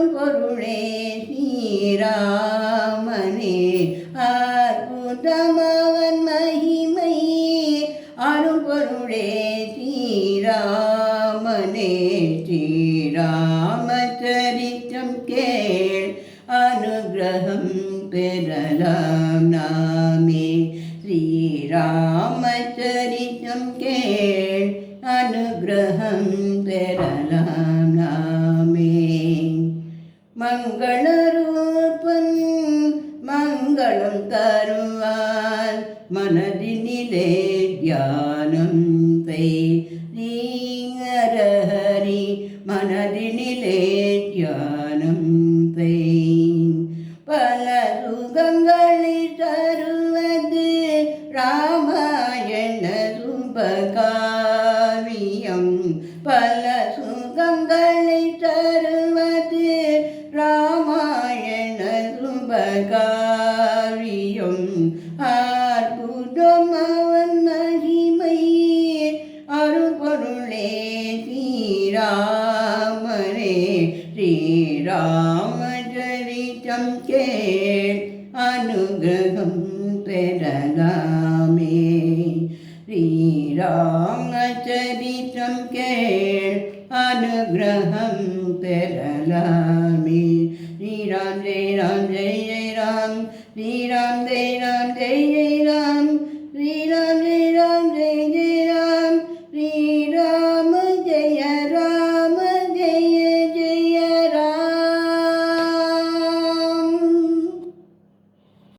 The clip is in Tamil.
அரும்பொருளே ஸ்ரீராமனே அற்புதமவன் மகிமை அரும்பொருளே ஸ்ரீராமனே ஸ்ரீராமச்சரித்தம் கேள் அனுகிரகம் பெறலாம் நாமே ஸ்ரீராமச்சரித்தம் கேள் அனுகிரகம் பெறலாம் நாமே மங்களரூபன் மங்களம் தருவான் மனதினிலே தியானம் செய் ஸ்ரீஹரி மனதினிலே தியானம் செய் பல சுகங்களை தருவது ராமாயண சுபகாவியம் பல சுகங்களை தருவது ராமாயண சுபகாவியம் அற்புதம் அவன் மகிமை அருள்பொருளே ஸ்ரீராமனே ஸ்ரீராமச்சரித்தம் கேள் அனுகிரகம் பெறலாமே ஸ்ரீராமச்சரித்தம் கேள் அனுகிரகம் பெறலாமே ஸ்ரீராம் ஜெய ராம் ஜெய ஜெய ராம் ஸ்ரீராம்